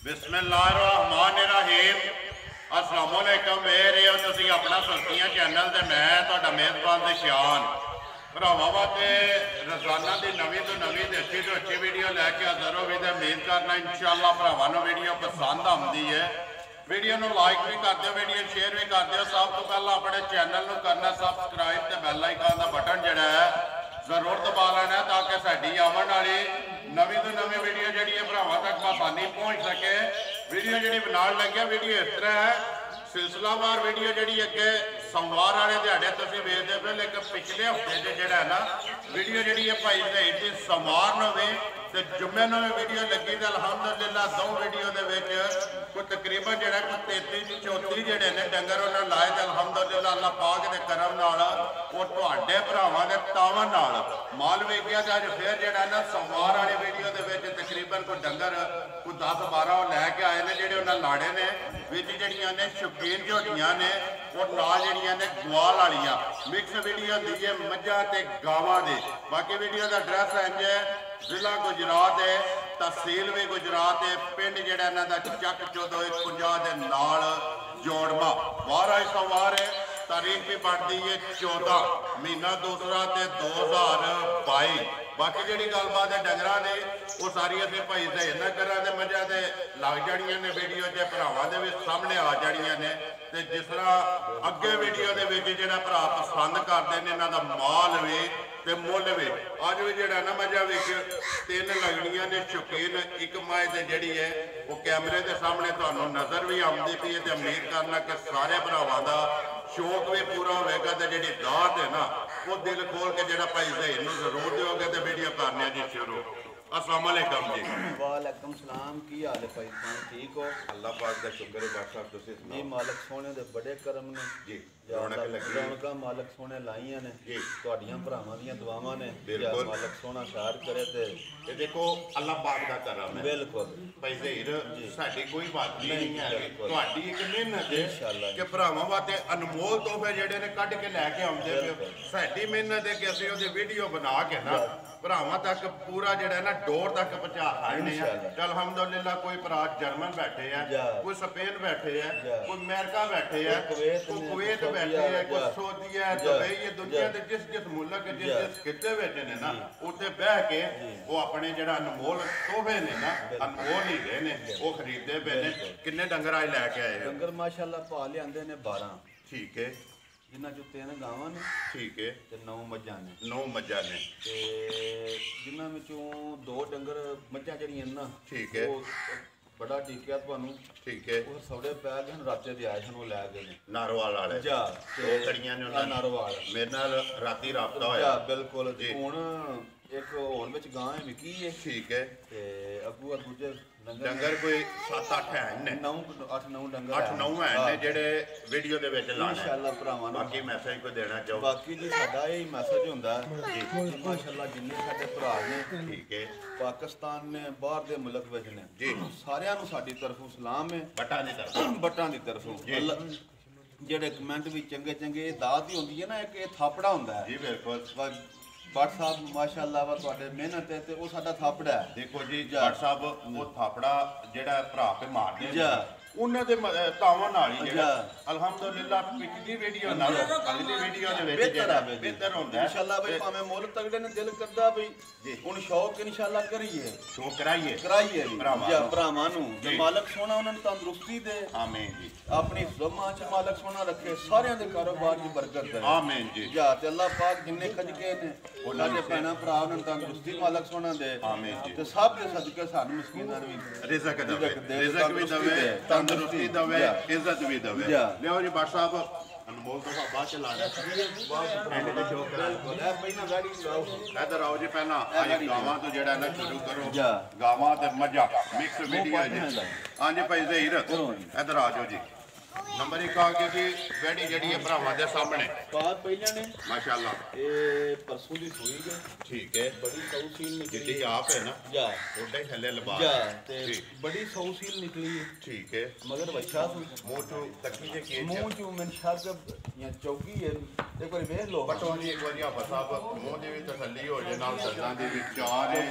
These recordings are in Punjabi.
बिस्मिल्लाहिर्रहमानिर्रहीम अस्सलाम वालेकुम मेरे हो तुसी अपना सब्जियां चैनल ते मैं तुहाडा मेज़बान ते शान भरावां वास्ते रोजाना की नवी तो नवी तो अच्छी वीडियो लैके हाज़र हो भी तो उम्मीद करना इंशाअल्लाह भरावां नूं वीडियो पसंद आउंदी है। वीडियो नूं लाइक भी कर दिओ, वीडियो शेयर भी कर दिओ। सब तो पहला अपने चैनल नूं करना सबसक्राइब ते बैल आइकन का बटन जिहड़ा है जरूर दबा लेना ताकि साडी आवन वाली नवी तो नवी वीडियो जी भरावां तक आसानी पहुँच सके। वीडियो जी बनाने लगे वीडियो इस तरह है सिलसिलावार वीडियो जी अगे सोमवार वाले दिहाड़े तुसीं वेखदे पे, लेकिन पिछले हफ्ते से जिहड़ा है ना वीडियो जी भाई शहीद दी सोमवार नूं वी ते जुम्मे नूं वीडियो लगी तो अलहमदुलिल्लाह दो वीडियो दे विच कोई तकरीबन जिहड़ा कोई 33-34 जिहड़े ने डंगर उन्होंने लाए तो अलहमदुलिल्लाह अल्लाह पाक दे करम नाल वो तुहाडे भरावां दे तावन नाल माल वेचिया ते अज फिर जिहड़ा ना सोमवार वाली वीडियो दे विच तकरीबन कोई डंगर कोई 10-12 लैके आए ने जिहड़े उन्होंने लाड़े ने विच जिहड़ियां ने शौकीन झोटियां ने और नाल जिहड़ियां ने ग्वाल वालियां मिक्स वीडियो दी है मझां ते गावां दे। बाकी वीडियो का एड्रैस इंज है जिला गुजरात है, तहसील भी गुजरात है, पिंड जिहड़ा इन्हां दा चक 1450 दे नाल जोड़मा। महाराज सोमवार है, तारीख भी बढ़ती है 14 महीना दूसरा ते 2022। बाकी जी गलबात है डंगर ने वो सारी अभी भाई सहेर ना करा मजा तो लग जानिया ने वीडियो के भरावां दे भी सामने आ जानिया ने। तो जिस तरह अगे वीडियो के जो भरा पसंद करते हैं इन्हों का माल भी तो मुल भी अज भी जोड़ा ना मजा विच 3 लगनिया ने शौकीन एक माए जी है वो कैमरे के सामने तुहानूं नज़र भी आती पई है। तो उम्मीद करना कि सारे भरावां दा शौक भी पूरा होगा तो जी दात है ना वो दिल खोल के जो भाई शहीद नूं जरूर दोगे तो वीडियो करने जी शुरू। अस्सलाम वालेकुम जी। वालेकुम सलाम, की हाल है भाई साहब? ठीक हो? अल्लाह पाक का शुक्र है बादशाह तुसीं जी। मालक सोने दे बड़े करम ने जी, रौनक मालक सोने लाइया ने जी, तुहाडियां भरावां दीयां दुआवां ने मालक सोना ख्याल करे ते देखो अल्लाह पाक दा करम है। बिल्कुल भाई शहीद साडी कोई बात नहीं है, तुहाडी एक मेहनत है इंशाअल्लाह कि भरावां वास्ते अनमोल तोहफे जिहड़े ने कढ के लैके आउंदे पे। साडी मेहनत है कि असीं ओहदी वीडियो बना के ना भरावां तक पूरा जिहड़ा ना डोर तक पहुंचा आने अल्हम्दुलिल्लाह। कोई भरा जर्मन बैठे है, कोई स्पेन बैठे है, कोई अमेरिका बैठे है, कोई कुवैत बैठे है, कोई सऊदी है, दुबई है, दुनिया के जिस जिस मुल्क जिस खिते में ने ना उत्थे बह के वो अपने जिहड़ा अनमोल तोहफे ने ना अनमोल ही गए ने वो खरीदते पे ने। किन्ने डंगर आज लैके आए हो? डंगर माशाअल्लाह पा लियांदे ने 12। ठीक है, जिन्हां चों 3 गावां ने ठीक है ते 9 मज्झां ने। 9 मज्झां ने ते जिन्हां विचों 2 डंगर मज्झां जड़ियां ना ठीक है बड़ा टिकिया तुहानूं ठीक है वो सौदे पै गए राते दे आए सन वो लै गए ने नारोवाल वाले जा दो खड़ियां ने उन्हां नारोवाल मेरे नाल राती राबता होया। बिल्कुल जी। हुण एक होर विच गां है विकी है ठीक है ते अगू दूजे डंगर कोई 7-8 है ने 8-9 डंगर 8-9 है ने जेडे वीडियो दे विच लाने इंशाअल्लाह भरावां नूं बाकी मैसेज कोई देना चाहो? बाकी जी साडा यही मैसेज हुंदा है जी माशाअल्लाह जिन्ने साडे भरा ने ठीक है पाकिस्तान ने बाहर दे मुल्क विच ने जी सारियां नूं साडी तरफों सलाम है बट्टां दी तरफों जेडे कमेंट भी चंगे चंगे दात ही होंदी है ना एक थापड़ा हुंदा है जी। बिल्कुल भट्ट साहब माशाअल्लाह वा तुहाडे मेहनत है ते वो साडा थापड़ा है। देखो जी भट्ट साहब वो थापड़ा जेड़ा भरा पे मारदे जा उन्हां दे तावां नाल ही जेड़ा अल्हम्दुलिल्लाह पिछली वीडियो नाल अगली वीडियो दे विच बेहतर होंदा है इंशाअल्लाह भाई भावे मुल्क तगड़े ने दिल करदा भाई हुण शौक इंशाअल्लाह करिए शौक कराइए या भरावां नूं ते मालक सोना उन्हां नूं तंदुरुस्ती दे आमीन जी। अपनी ज़ुबान च मालक सोना रखे सारियां दे कारोबार च बरकत दे आमीन जी। या ते अल्लाह पाक जिन्ने खजके ने उन्हां दे भैणां भरा उन्हां नूं तंदुरुस्ती मालक सोना दे आमीन जी। ते सब दे सदके सानूं मिस्कीनां नूं रिज़्क दे रिज़्क भी दवे तंदुरुस्ती दवे इज्जत भी दवे। लियो जी भट्ट साहब अनमोल तो बाद च लाना इधर आओ जी। पहला गावां तो जेड़ा ना शुरू करो गावां ते मज्झां मिक्स वीडियो जी। हाँ जी भाई ज़हीर इधर आ जाओ जी। नंबर 1 आ गई जी वैडी जड़ी है भरावां दे सामने बात पहले ने माशाअल्लाह ए परसों दी सुई गई ठीक है बड़ी सौसील निकली जिद्दी आप है ना जा ओडा ही थल्ले लबा जा ते बड़ी सौसील निकली है ठीक है मगर बच्चा मुंह चो तकी जे के मुंह चो मैं शायद या चौकी है एक बार देख लो बटो जी एक बार या साहब मुंह दी भी तसल्ली हो जे नाल दर्दां दी भी चार है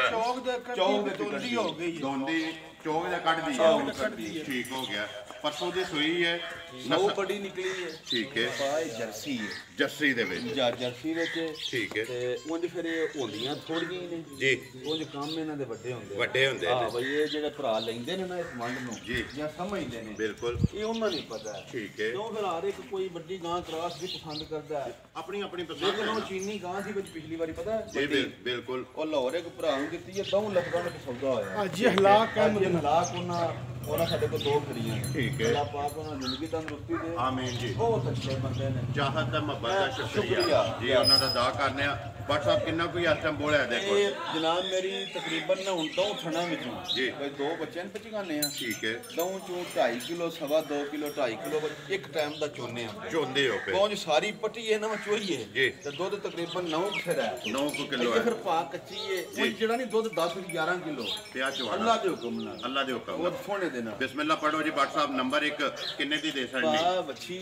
शौक ਚੌਕ ਦੇ ਦੋਂਦੀ ਹੋ ਗਈ ਦੋਂਦੀ ਚੌਕ ਦੇ ਕੱਢਦੀ ਹੈ ਠੀਕ ਹੋ ਗਿਆ ਪਰਸੋਂ ਦੀ ਸੂਈ ਹੈ ਨੌ ਬੜੀ ਨਿਕਲੀ ਹੈ ਠੀਕ ਹੈ ਪਾਏ ਜਰਸੀ ਹੈ ਜਰਸੀ ਦੇ ਵਿੱਚ ਜਰਸੀ ਵਿੱਚ ਠੀਕ ਹੈ ਤੇ ਉਂਝ ਫਿਰ ਇਹ ਹੁੰਦੀਆਂ ਥੋੜੀਆਂ ਹੀ ਨੇ ਜੀ ਉਂਝ ਕੰਮ ਇਹਨਾਂ ਦੇ ਵੱਡੇ ਹੁੰਦੇ ਨੇ ਬਈ ਇਹ ਜਿਹੜੇ ਭਰਾ ਲੈਂਦੇ ਨੇ ਨਾ ਇਸ ਮੰਡ ਨੂੰ ਜੀ ਜਾਂ ਸਮਝਦੇ ਨੇ ਬਿਲਕੁਲ ਇਹ ਉਹਨਾਂ ਨੂੰ ਪਤਾ ਹੈ ਠੀਕ ਹੈ ਕਿਉਂ ਫਿਰ ਹਰ ਇੱਕ ਕੋਈ ਵੱਡੀ ਗਾਂ ਕ੍ਰਾਸ ਵੀ ਪਸੰਦ ਕਰਦਾ ਹੈ ਆਪਣੀ ਪਸੰਦ ਲੇਕਿਨ ਉਹ ਚੀਨੀ ਗਾਂ ਸੀ ਵਿੱਚ ਪਿਛਲੀ ਵਾਰੀ ਪਤਾ ਜੀ ਬਿਲਕੁਲ ਉਹ ਲਾਹੌਰ ਇੱਕ ਭਰਾ ਨੂੰ ਦਿੱਤੀ ਹੈ 2 ਲੱਖ ਦਾ ਸੌਦਾ ਹੋਇਆ ਅੱਜ ਹਲਾਕ ਹੈ ਹਲਾਕ ਉਹਨਾਂ ਸਾਡੇ ਕੋਲ 2 ਖੜੀਆਂ ਠੀਕ ਹੈ ਅੱਲਾਹ ਪਾਕ ਉਹਨਾਂ ਜ਼ਿੰਦਗੀ ਤੰਦਰੁਸਤੀ ਦੇ ਆਮੀਨ ਜੀ ਬਹੁਤ ਅੱਛੇ ਬੰਦੇ ਨੇ ਚਾਹਤ ਦਾ ਮੁਹੱਬਤ ਦਾ ਸ਼ੁਕਰੀਆ ਜੀ ਉਹਨਾਂ ਦਾ ਅਦਾ ਕਰਨੇ ਆ WhatsApp ਕਿੰਨਾ ਕੋਈ ਆਟਮ ਬੋਲਿਆ ਦੇਖੋ ਇਹ ਜਨਾਬ ਮੇਰੀ ਤਕਰੀਬਨ ਨਾ ਹੁਣ ਤੋਂ ਥਣਾ ਵਿੱਚੋਂ ਜੀ ਬਈ 2 ਬੱਚੇ ਨੇ ਪਚਗਾਨੇ ਆ ਠੀਕ ਹੈ ਦਊਂ ਚੋਂ 2.5 ਕਿਲੋ ਸਵਾ 2 ਕਿਲੋ 2.5 ਕਿਲੋ ਇੱਕ ਟਾਈਮ ਦਾ ਚੋਨੇ ਆ ਚੋਂਦੇ ਹੋ ਪਏ ਪਹੁੰਚ ਸਾਰੀ ਪੱਟੀ ਇਹ ਨਾ ਚੋਈਏ ਜੀ ਤੇ ਦੁੱਧ ਤਕਰੀਬਨ 9 ਕਿਲੋ ਹੈ 9 ਕਿਲੋ ਇਹ ਹੈ ਫਿਰ ਪਾ ਕੱਚੀ ਹੈ ਉਹ ਜਿਹੜਾ ਨਹੀਂ ਦੁੱਧ 10 11 ਕਿਲੋ ਤੇ ਆ ਚਵਾਣਾ ਅੱਲਾਹ ਦੇ ਹੁਕਮ ਨਾਲ ਅੱਲਾ ਦੇ ਹੁਕਮ ਉਹ ਸੋਹਣੇ ਦੇ ਨਾਲ ਬਿਸਮਿਲ੍ਲਾ ਪੜੋ ਜੀ WhatsApp ਨੰਬਰ 1 ਕਿੰਨੇ ਦੀ ਦੇ ਸਕਣੀ ਪਾ ਵੱਛੀ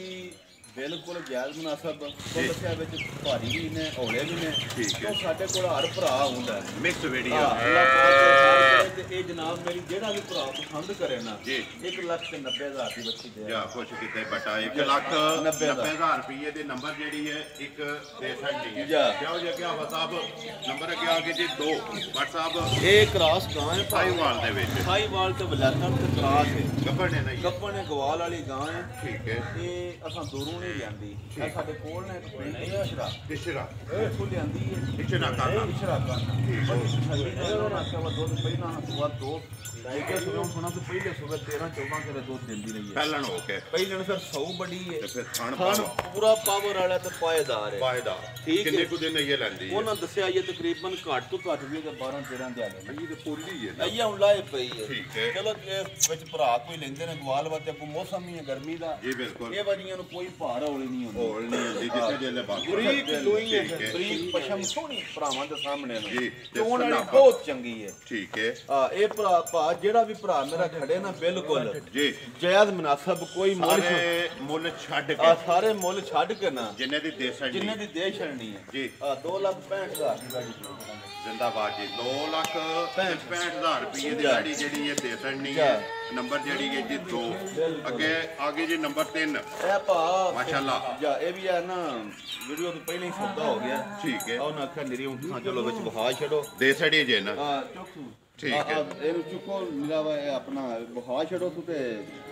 ਬਿਲਕੁਲ ਜਾਇਜ਼ ਮੁਨਾਸਬ ਕੋਲ ਦੱਸਿਆ ਵਿੱਚ ਭਾਰੀ ਵੀ ਨੇ ਹੌਲੇ ਵੀ ਨੇ ਠੀਕ ਹੈ ਉਹ ਸਾਡੇ ਕੋਲ ਹਰ ਭਰਾ ਹੁੰਦਾ ਮਿਕਸ ਵੀਡੀਓ ਅੱਲਾਹ ਪਾਕ ਤੇ ਇਹ ਜਨਾਬ ਮੇਰੀ ਜਿਹੜਾ ਵੀ ਭਰਾ ਪਸੰਦ ਕਰੇ ਨਾ ਜੀ 1,90,000 ਦੀ ਬੱਚੀ ਦੇ ਜਾਂ ਕੁਛ ਕਿਤੇ ਬਟਾ 1,90,000 ਰੁਪਏ ਦੇ ਨੰਬਰ ਜਿਹੜੀ ਹੈ ਇੱਕ ਦੇ ਸਕਦੀ ਹੈ ਕਿਉਂ ਜੇ ਕਿ ਆਵਾ ਸਾਹਿਬ ਨੰਬਰ ਅੱਗੇ ਆ ਕੇ ਜੀ 2 WhatsApp ਇਹ ਕ੍ਰਾਸ ਗਾਂ ਹੈ ਸਾਈਵਾਲ ਦੇ ਵਿੱਚ ਸਾਈਵਾਲ ਤੇ ਬਲਾਸਰ ਤੇ ਕ੍ਰਾਸ ਹੈ ਗੱਬੜ ਨੇ ਨਹੀਂ ਗੱਪਣ ਨੇ ਗਵਾਲ ਵਾਲੀ ਗਾਂ ਹੈ ਠੀਕ ਹੈ ਇਹ ਅਸਾਂ ਦੂਰੋਂ ਨਹੀਂ ਲਿਆਂਦੀ ਇਹ ਸਾਡੇ ਕੋਲ ਨੇ ਇੱਕ ਪਿੰਡ ਹੈ ਇਸ਼ਰਾ ਕਿਸ਼ਰਾ ਇੱਥੋਂ ਲਿਆਂਦੀ ਹੈ ਇਸ਼ਰਾ ਕਰਨਾ ਇਸ਼ਰਾ ਕਰਨਾ ਛੱਡੀ ਨੇ ਉਹਨਾਂ ਆਖਿਆ ਵਾ ਦੁੱਧ ਪਹਿਲਾਂ ਸੁਬਾ 2 ਲਾਈਕੇ ਸੁਬਾ ਸੁਣਾ ਤੋਂ ਪਹਿਲੇ ਸੁਬਾ 13 14 ਕਿਲੋ ਦੁੱਧ ਦਿੰਦੀ ਰਹੀ ਹੈ ਪਹਿਲਣ ਹੋ ਕੇ ਪਹਿਲਾਂ ਫਿਰ 100 ਬੜੀ ਹੈ ਤੇ ਫਿਰ ਥਣ ਖਾਣ ਪੂਰਾ ਪਾਵਰ ਵਾਲਾ ਤੇ ਪਾਏਦਾਰ ਹੈ ਪਾਇਦਾ ਠੀਕ ਕਿੰਨੇ ਕੁ ਦਿਨ ਇਹ ਲੈਂਦੀ ਹੈ ਉਹਨਾਂ ਦੱਸਿਆ ਇਹ ਤਕਰੀਬਨ ਘੱਟ ਤੋਂ ਘੱਟ ਵੀ 12 13 ਦਿਹਾੜੇ ਇਹ ਤੇ ਪੋਲੀ ਹੈ ਨਾ ਅਈਆ ਹੁਣ ਲਾਏ ਪਈ ਹੈ ਠੀਕ ਹੈ ਚਲੋ ਇਹ ਵਿੱਚ ਭਰਾ ਕੋਈ ਲੈਂਦੇ ਨੇ ਗਵਾਲ ਵਾਤੇ ਕੋ ਮੌਸਮ ਹੀ ਹੈ ਗਰਮੀ ਦਾ ਜੀ ਬਿਲਕੁਲ ਇਹ ਵਾਰੀਆਂ ਨੂੰ ਕੋਈ ਭਾਰ ਹੌਲੀ ਨਹੀਂ ਹੁੰਦੀ ਹੋਲ ਨਹੀਂ ਹੁੰਦੀ ਜਿੱਥੇ ਜੇਲੇ ਬਾਕੀ ਬਰੀਕ ਲੋਈ ਹੈ ਠੀਕ ਹੈ। ਬਰੀਕ ਪਸ਼ਮ ਸੋਹਣੀ ਭਰਾਵਾਂ ਦੇ ਸਾਹਮਣੇ ਨੂੰ ਜੀ, ਤੇ ਚੋਣ ਵਾਲੀ ਸੁਨਾਖਾ। ਬਹੁਤ ਚੰਗੀ ਹੈ ਠੀਕ ਹੈ ਇਹ ਭਰਾ ਜਿਹੜਾ ਵੀ ਭਰਾ ਮੇਰਾ ਖੜੇ ਨਾ ਬਿਲਕੁਲ ਜੀ ਜਾਇਜ਼ ਮੁਨਾਸਬ ਕੋਈ ਮੁੱਲ ਸਾਰੇ ਮੁੱਲ ਛੱਡ ਕੇ ਸਾਰੇ ਮੁੱਲ ਛੱਡ ਕੇ ਨਾ ਜਿੰਨੇ ਦੀ ਦੇ ਸਕਦੀ ਜਿੰਨੇ ਦੀ ਦੇ ਛੜਨੀ ਹੈ ਜੀ 2,65,000 ਦੀ ਗਾੜੀ ਜ਼ਿੰਦਾਬਾਦ ਜੀ 2,65,000 ਰੁਪਏ ਦੀ ਗਾੜੀ ਜਿਹੜੀ ਇਹ ਦੇ ਸਕਣੀ ਹੈ ਨੰਬਰ ਜਿਹੜੀ ਹੈ ਜੀ 2 ਅੱਗੇ ਜੀ ਨੰਬਰ 3 ਇਹ ਭਾ ਮਾਸ਼ਾਅੱਲਾ ਜਾ ਇਹ ਵੀ ਹੈ ਨਾ ਵੀਡੀਓ ਤੋਂ ਪਹਿਲਾਂ ਹੀ ਸੌਦਾ ਹੋ ਗਿਆ ਠੀਕ ਹੈ ਉਹਨਾਂ ਆਖਿਆ ਨਿਰੀ ਉਂਠਾਂ ਚਲੋ ਵਿੱਚ ਵਹਾ ਛੱਡੋ ਦੇ ਸੜੀ ਜੇ ਨਾ ਚੁੱਕੂ ਠੀਕ ਹੈ। ਇਹਨੂੰ ਚੁੱਕੋ ਮੇਰਾ ਵਾ ਇਹ ਆਪਣਾ ਵਹਾ ਛੱਡੋ ਤੂੰ ਤੇ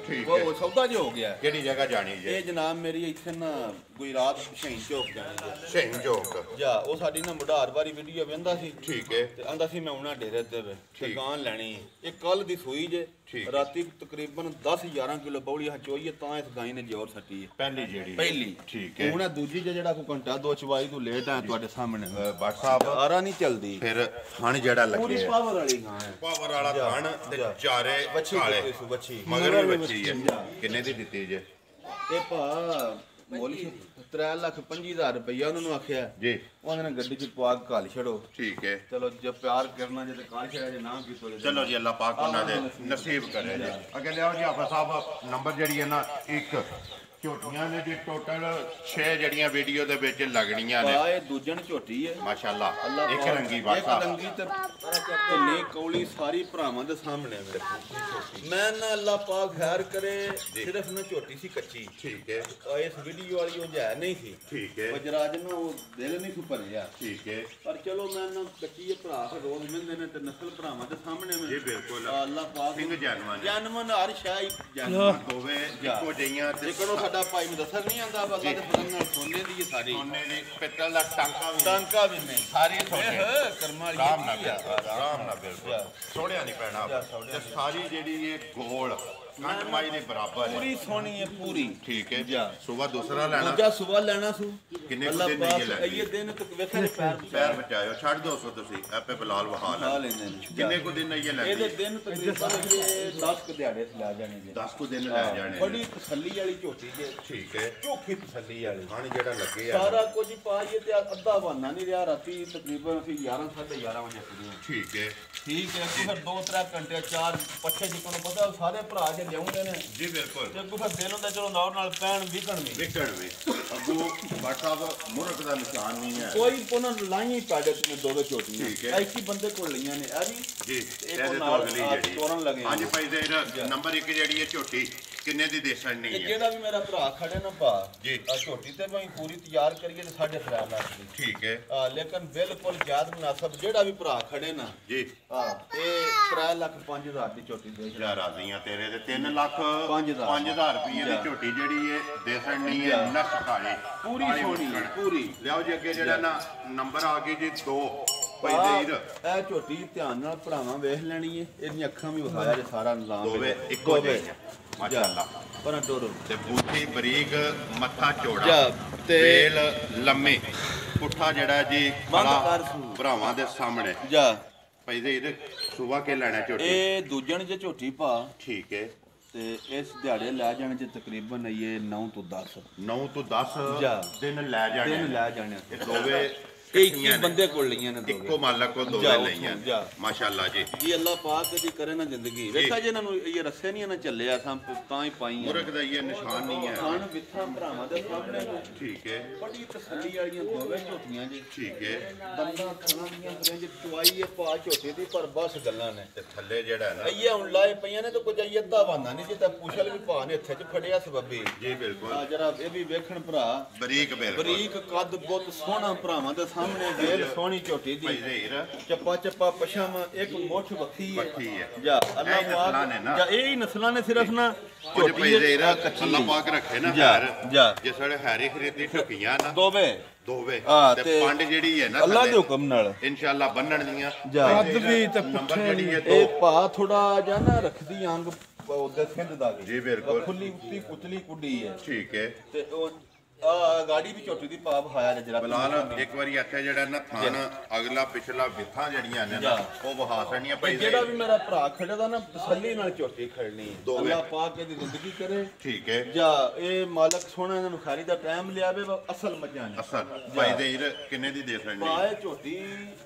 ਠੀਕ ਉਹ ਹੈ। ਸੌਦਾ ਜਿਹਾ ਹੋ ਗਿਆ ਕਿਹੜੀ ਜਗ੍ਹਾ ਜਾਣੀ ਜੇ ਇਹ ਜਨਾਬ ਮੇਰੀ ਇੱਥੇ ਨਾ ਗੁਜਰਾਤ ਸ਼ਹੀਦ ਚੌਕ ਜਾਣੀ ਹੈ ਸਿੰਘ ਚੌਕ ਜਾ ਉਹ ਸਾਡੀ ਨਾ ਮੁਢਾਰ ਵਾਲੀ ਵੀਡੀਓ ਵੇਂਦਾ ਸੀ ਠੀਕ ਹੈ ਤੇ ਆਂਦਾ ਸੀ ਮੈਂ ਉਹਨਾਂ ਡੇਰੇ ਤੇ ਤੇ ਠੀਕ। ਗਾਂ ਲੈਣੀ ਇਹ ਕੱਲ ਦੀ ਸੂਈ ਜੇ ਠੀਕ। ਰਾਤੀ ਤਕਰੀਬਨ 10-11 ਕਿਲੋ ਬੌਲੀ ਹਚੋਈਏ ਤਾਂ ਇਸ ਗਾਂ ਨੇ ਜ਼ੋਰ ਸੱਟੀ ਹੈ ਪਹਿਲੀ ਜਿਹੜੀ ਪਹਿਲੀ ਠੀਕ ਹੈ ਹੁਣ ਇਹ ਦੂਜੀ ਜਿਹੜਾ ਕੋ ਘੰਟਾ ਦੋ ਚਵਾਈ ਤੋਂ ਲੇਟ ਆ ਤੁਹਾਡੇ ਸਾਹਮਣੇ WhatsApp ਆਰਾ ਨਹੀਂ ਚੱਲਦੀ ਫਿਰ ਥਣ ਜਿਹੜਾ ਪੂਰੀ ਲੱਗੇ ਪਾਵਰ ਵਾਲੀ ਗਾਂ ਹੈ ਪਾਵਰ ਵਾਲਾ ਥਣ ਤੇ ਚਾਰੇ ਬੱਚੀ ਕਾਲੇ ਦਿੱਤੀ ਸੂ ਬੱਚੀ ਮਗਰ ਵੀ ਬੱਚੀ ਹੈ ਕਿੰਨੇ ਦੀ ਦਿੱਤੀ ਜੇ ਇਹ ਭਾ ਮੁੱਲ 3,25,000 ਰੁਪਇਆ ਉਹਨਾਂ ਨੂੰ ਆਖਿਆ ਜੀ ਉਹਨਾਂ ਨੇ ਗੱਡੀ 'ਚ ਪਵਾ ਕੇ ਘਾਲ ਛੜੋ ਠੀਕ ਹੈ ਚਲੋ ਜੇ ਪਿਆਰ ਕਰਨਾ ਜੇ ਤੇ ਕਾਲ ਛੜਿਆ ਜੇ ਨਾ ਕੀ ਤੋਲੇ ਚਲੋ ਜੀ ਅੱਲਾਹ ਪਾਕ ਉਹਨਾਂ ਦੇ ਨਸੀਬ ਕਰੇ ਜੀ ਅੱਗੇ ਲਿਆਓ ਜੀ ਆਫਾ ਸਾਹਿਬ ਨੰਬਰ ਜਿਹੜੀ ਹੈ ਨਾ 1 ਝੋਟੀਆਂ ਨੇ ਜੀ ਟੋਟਲ 6 ਜਿਹੜੀਆਂ ਵੀਡੀਓ ਦੇ ਵਿੱਚ ਲੱਗਣੀਆਂ ਨੇ ਆ ਇਹ ਦੂਜਣ ਝੋਟੀ ਹੈ ਮਾਸ਼ਾਅੱਲਾ ਇੱਕ ਰੰਗੀ ਇੱਕ ਬਾਸਾ ਰੰਗੀ ਤੇ ਧੁੰਨੀ ਕੌਲੀ ਸਾਰੀ ਭਰਾਵਾਂ ਦੇ ਸਾਹਮਣੇ ਮੇਰੇ ਕੋਲ। ਮੈਂ ਨਾ ਅੱਲਾਹ ਪਾਕ ਖੈਰ ਕਰੇ ਸਿਰਫ ਨਾ ਝੋਟੀ ਸੀ ਕੱਚੀ ਠੀਕ ਹੈ ਇਸ ਵੀਡੀਓ ਵਾਲੀ ਉਹ ਜੈ ਨਹੀਂ ਸੀ ਠੀਕ ਹੈ ਵਜਰਾਜ ਨਾ ਉਹ ਦਿਲ ਨਹੀਂ ਸੀ ਭਰਿਆ ਠੀਕ ਹੈ ਪਰ ਚਲੋ ਮੈਂ ਨਾ ਕੱਚੀ ਇਹ ਭਰਾ ਕੇ ਰੋਜ਼ ਮਿਲਦੇ ਨੇ ਤੇ ਨਸਲ ਭਰਾਵਾਂ ਦੇ ਸਾਹਮਣੇ ਜੀ ਮੈਂ ਬਿਲਕੁਲ ਅੱਲਾਹ ਪਾਕ ਸਿੰਘ ਜਾਨਵਾਨ ਜਨਮਨ ਹਰ ਸ਼ਾਈ ਜਨਮਨ ਹੋਵੇ ਇੱਕੋ ਜਿਹੀਆਂ ਤੇ ਜਿਕਰੋ ਸਾਡਾ ਭਾਈ ਮੁਦੱਸਰ ਨਹੀਂ ਆਂਦਾ ਅੱਲਾ ਦੇ ਫਜ਼ਲ ਨਾਲ ਸੋਨੇ ਦੀ ਹੈ ਸਾਰੀ ਸੋਨੇ ਦੀ ਪਿੱਤਲ ਦਾ ਟਾਂਕਾ ਵੀ ਟਾਂਕਾ ਵੀ ਨਹੀਂ ਸਾਰੀ ਸੋਨੇ ਕਰਮਾਂ ਆਰਾਮ ਨਾਲ ਵਾਲੀ ਆਰਾਮ ਨਾਲ ਬਿਲਕੁਲ ਸੋਹਣਿਆ ਨਹੀਂ ਪੈਣਾ ਤੇ ਸਾਰੀ ਜਿਹੜੀ ਇਹ ਗੋਲ ਕੰਡ ਮਾਈ ਦੇ ਬਰਾਬਰ ਹੈ ਪੂਰੀ ਸੋਹਣੀ ਹੈ ਪੂਰੀ ਠੀਕ ਹੈ ਸਵੇਰ ਦੂਸਰਾ ਲੈਣਾ ਦੂਜਾ ਸੁਬਹ ਲੈਣਾ ਸੂ ਕਿੰਨੇ ਕੁ ਅੱਲਾਹ ਦਿਨ ਪਾਕ ਨਹੀਂ ਲੈਣੀ? ਇਹ ਦਿਨ ਤੱਕ ਵੇਖੇ ਪੈਰ ਪੈਰ ਬਚਾਇਓ ਛੱਡ ਦੋ ਸੋ ਤੁਸੀਂ ਆਪੇ ਬਲਾਲ ਵਹਾ ਲਾ ਲੈ ਲੈਂਦੇ ਨੇ ਕਿੰਨੇ ਕੁ ਦਿਨ ਨਹੀਂ ਇਹ ਇਹਦੇ ਲੈਂਦੀ ਦਿਨ ਤਕਰੀਬਨ 10 ਕੁ ਦਿਹਾੜੇ ਲਾ ਜਾਣੇ ਜੀ 10 ਕੁ ਦਿਨ ਲੈ ਜਾਣੇ ਬੜੀ ਤਸੱਲੀ ਵਾਲੀ ਝੋਟੀ ਹੈ ਠੀਕ ਹੈ ਚੋਖੀ ਤਸੱਲੀ ਵਾਲੀ ਖਾਣ ਜਿਹੜਾ ਲੱਗੇ ਆ ਸਾਰਾ ਕੁਝ ਪਾਈਏ ਤੇ ਅੱਧਾ ਬਹਾਨਾ ਨਹੀਂ ਰਿਹਾ ਰਾਤੀ ਤਕਰੀਬਨ ਅਸੀਂ 11 11:30 ਵਜੇ ਕੁੜੀਆਂ ਠੀਕ ਹੈ ਠੀਕ ਹੈ ਅੱਗੋਂ ਫਿਰ 2-3 ਘੰਟੇ 4 ਪੱਛੇ ਜਿੱਕਣ ਨੂੰ ਪਤਾ ਸਾਰੇ ਭਰਾ ਜੇ ਲਿਆਉਂਦੇ ਨੇ ਜੀ ਬਿਲਕੁਲ ਤੇ ਅੱਗੋਂ ਫਿਰ ਦਿਨ ਹੁੰਦਾ ਚਲੋ ਨਾਲ ਪੈਣ ਵਿਕਣ ਵੀ ਵਿਕਣ ਵੀ ਅੱਗੋਂ WhatsApp ਮੁਰਕ ਦਾ ਨਿਸ਼ਾਨ ਨਹੀਂ ਹੈ ਕੋਈ ਪੁਨਰ ਲਾਈ ਪਾੜੇ ਤੇ ਦੋ ਝੋਟੀਆਂ ਠੀਕ ਹੈ। ਐਸੀ ਬੰਦੇ ਕੋਲ ਲਈਆਂ ਨੇ ਇਹ ਵੀ ਜੀ ਇੱਕ ਇਹਦੇ ਤੋਂ ਨਾਲ ਅਗਲੀ ਜਿਹੜੀ ਤੋਰਨ ਲੱਗੇ ਹਾਂਜੀ ਭਾਈ ਦੇ ਨੰਬਰ 1 ਜਿਹੜੀ ਹੈ ਝੋਟੀ ਕਿੰਨੇ ਦੀ ਦੇਸਣ ਤੇ ਨਹੀਂ ਹੈ ਜਿਹੜਾ ਵੀ ਮੇਰਾ ਭਰਾ ਖੜੇ ਨਾ ਭਾ ਜੀ। ਆ ਝੋਟੀ ਤੇ ਮੈਂ ਪੂਰੀ ਤਿਆਰ ਕਰੀਏ ਤੇ 3.5 ਲੱਖ ਦੀ ਠੀਕ ਹੈ ਲੇਕਿਨ ਬਿਲਕੁਲ ਜਾਇਜ਼ ਮੁਨਾਸਬ ਜਿਹੜਾ ਵੀ ਭਰਾ ਖੜੇ ਨਾ ਜੀ ਇਹ 3,05,000 ਦੀ ਝੋਟੀ ਦੇ ਜਾ ਰਾਜ਼ੀਆਂ ਤੇਰੇ ਤੇ 3 ਲੱਖ ਪੰਜ ਹਜ਼ਾਰ। 5000 ਰੁਪਏ ਦੀ ਝੋਟੀ ਜਿਹੜੀ ਹੈ ਦੇਸਣ ਨਹੀਂ ਹੈ ਨਸ ਕਾਲੇ ਪੂਰੀ ਕਾਲੀ ਸੋਹਣੀ ਮੁਸਕਣ। ਪੂਰੀ ਲਿਆਓ ਜੀ ਅੱਗੇ ਜਿਹੜਾ ਨਾ ਨੰਬਰ ਆ ਗਈ ਜੀ 2 ਭਾਈ ਦੇ ਇਹ ਝੋਟੀ ਧਿਆਨ ਨਾਲ ਭਰਾਵਾਂ ਵੇਖ ਲੈਣੀ ਹੈ ਇਹਦੀਆਂ ਅੱਖਾਂ ਵੀ ਵਿਖਾਇਆ ਜੇ ਸਾਰਾ ਨਿਜ਼ਾਮ ਦੋਵੇਂ ਇੱਕੋ ਜਿਹੀਆਂ ਮਾਸ਼ਾਅੱਲਾ ਪਰ ਡੋਰੋ ਤੇ ਬੂਥੀ ਬਰੀਕ ਮੱਥਾ ਚੌੜਾ ਜਾ, ਤੇ- ਤੇਲ ਲੰਮੇ ਪੁੱਠਾ ਜਿਹੜਾ ਜੀ ਬੰਦ ਖੜਾ ਕਰ ਸੂ। ਭਰਾਵਾਂ ਦੇ ਸਾਹਮਣੇ ਜਾ ਭਾਈ ਦੇ ਇਹਦੇ ਸੁਬਾ ਕੇ ਲੈਣਾ ਝੋਟੀ ਇਹ ਦੂਜਣ ਜੇ ਝੋਟੀ ਭਾ ਠੀਕ ਹੈ ਤੇ ਇਸ ਦਿਹਾੜੇ ਲੈ ਜਾਣ ਚ ਤਕਰੀਬਨ ਇਹ 9 ਤੋਂ 10 9 ਤੋਂ 10 ਜਾ। ਦਿਨ ਲੈ ਜਾਣੇ ਦਿਨ ਲੈ ਜਾਣੇ ਇਹ ਦੋਵੇਂ ਇੱਕ ਹੀ ਬੰਦੇ ਕੋਲ ਲਈਆਂ ਨੇ ਇੱਕੋ ਮਾਲਕ ਕੋ ਦੋਵੇਂ ਜਾ, ਲਈਆਂ ਜਾ। ਮਾਸ਼ਾਅੱਲਾ ਜੀ ਜੀ ਅੱਲਾਹ ਪਾਕ ਦੀ ਕਰੇ ਨਾ ਜ਼ਿੰਦਗੀ ਵੇਖਾ ਜੇ ਇਹਨਾਂ ਨੂੰ ਇਹ ਰੱਸੇ ਨਹੀਂ ਨਾ ਚੱਲਿਆ ਸਾਂ ਤਾਂ ਹੀ ਪਾਈਆਂ ਮੁਰਗ ਦਾ ਇਹ ਨਿਸ਼ਾਨ ਨਹੀਂ ਹੈ ਖਾਣ ਵਿਥਾਂ ਭਰਾਵਾਂ ਦੇ ਸਾਹਮਣੇ ਨੂੰ ਠੀਕ ਹੈ ਬੜੀ ਤਸੱਲੀ ਵਾਲੀਆਂ ਦੋਵੇਂ ਝੋਟੀਆਂ ਜੀ ਠੀਕ ਹੈ ਬੰਦਾ ਖਾਣਾ ਦੀਆਂ ਫਰੇਂਜ ਚੁਆਈ ਹੈ ਪਾ ਝੋਟੀ ਦੀ ਪਰ ਬਸ ਗੱਲਾਂ ਨੇ ਤੇ ਥੱਲੇ ਜਿਹੜਾ ਹੈ ਨਾ ਇਹ ਹੁਣ ਲਾਏ ਪਈਆਂ ਨੇ ਤਾਂ ਕੁਝ ਅਈ ਅੱਧਾ ਬਾਨਾ ਨਹੀਂ ਜਿੱਦਾਂ ਪੁਛਲ ਵੀ ਪਾ ਨੇ ਇੱਥੇ ਚ ਫੜਿਆ ਸਬੱਬੀ ਜੀ ਬਿਲਕੁਲ ਆ ਜਰਾ ਇਹ ਵੀ ਵੇਖਣ ਭਰਾ ਬਰੀਕ ਬਿਲਕੁਲ ਬਰੀਕ ਕੱਦ ਬਹੁਤ ਸੋਹਣਾ ਭਰਾਵਾਂ ਦੇ ਸਾਹਮਣੇ ਵੇਲ ਸੋਹਣੀ ਝੋਟੀ ਭਾਈ ਦੀ ਜ਼ਹੀਰ ਚੱਪਾ ਚੱਪਾ ਪਸ਼ਮ ਇੱਕ ਮੁੱਠ ਵੱਖੀ ਵੱਖੀ ਹੈ ਹੈ। ਜਾ ਇਹ ਅੱਲਾਹ ਨਸਲਾਂ ਨੇ ਨਾ। ਪਾਕ ਜਾਂ ਇਹ ਹੀ ਨਸਲਾਂ ਨੇ ਸਿਰਫ ਨਾ ਕੁਝ ਭਾਈ ਜ਼ਹੀਰ ਕੱਚੀ ਅੱਲਾਹ ਪਾਕ ਰੱਖੇ ਨਾ ਜਾ, ਹੈਰ ਜਾ। ਜੇ ਸਾਡੇ ਹੈਰੀ ਖਰੀਦੀ ਢੁਕੀਆਂ ਨਾ ਦੋਵੇਂ ਦੋਵੇਂ ਹਾਂ, ਤੇ ਤੇ ਪੰਡ ਜਿਹੜੀ ਹੈ ਨਾ ਅੱਲਾਹ ਦੇ ਥੱਲੇ, ਹੁਕਮ ਨਾਲ ਇਨਸ਼ਾਅੱਲਾ ਬੰਨਣ ਦੀਆਂ ਜਾ। ਭਾਈ ਕੱਦ ਵੀ ਤੇ ਨੰਬਰ ਪੁੱਠੇ ਜਿਹੜੀ ਹੈ ਇਹ 2 ਭਾ ਥੋੜਾ ਜਿਹਾ ਨਾ ਰੱਖਦੀ ਅੰਗ ਉਹਦੇ ਸਿੰਧ ਦਾ ਵੀ ਜੀ ਬਿਲਕੁਲ ਖੁੱਲੀ ਉੱਤੀ ਪੁਤਲੀ ਕੁੱਡੀ ਹੈ ਠੀਕ ਹੈ ਤੇ ਉਹ ਆ ਗਾੜੀ ਵੀ ਝੋਟੀ ਦੀ ਭਾਵ ਹਾਇਆ ਜਰਾ ਬਲਾਲ ਇੱਕ ਵਾਰੀ ਇੱਥੇ ਜਿਹੜਾ ਨਾ ਥਾਨ ਅਗਲਾ ਪਿਛਲਾ ਵਿਥਾਂ ਜਿਹੜੀਆਂ ਨੇ ਨਾ ਉਹ ਵਹਾ ਸਣੀਆਂ ਭਾਈ ਜਿਹੜਾ ਵੀ ਮੇਰਾ ਭਰਾ ਖੜਾ ਦਾ ਨਾ ਤਸੱਲੀ ਨਾਲ ਝੋਟੀ ਖੜਨੀ ਦੋਵੇਂ। ਅੱਲਾਹ ਪਾਕ ਇਹਦੀ ਜ਼ਿੰਦਗੀ ਕਰੇ ਠੀਕ ਹੈ ਜਾ ਇਹ ਮਾਲਕ ਸੋਹਣਾ ਇਹਨਾਂ ਨੂੰ ਖਾਰੀ ਦਾ ਟਾਈਮ ਲਿਆਵੇ ਅਸਲ ਮੱਝਾਂ ਨੇ ਅਸਲ ਭਾਈ ਜ਼ਹੀਰ ਕਿੰਨੇ ਦੀ ਦੇ ਸਣਨੀ ਪਾਏ ਝੋਟੀ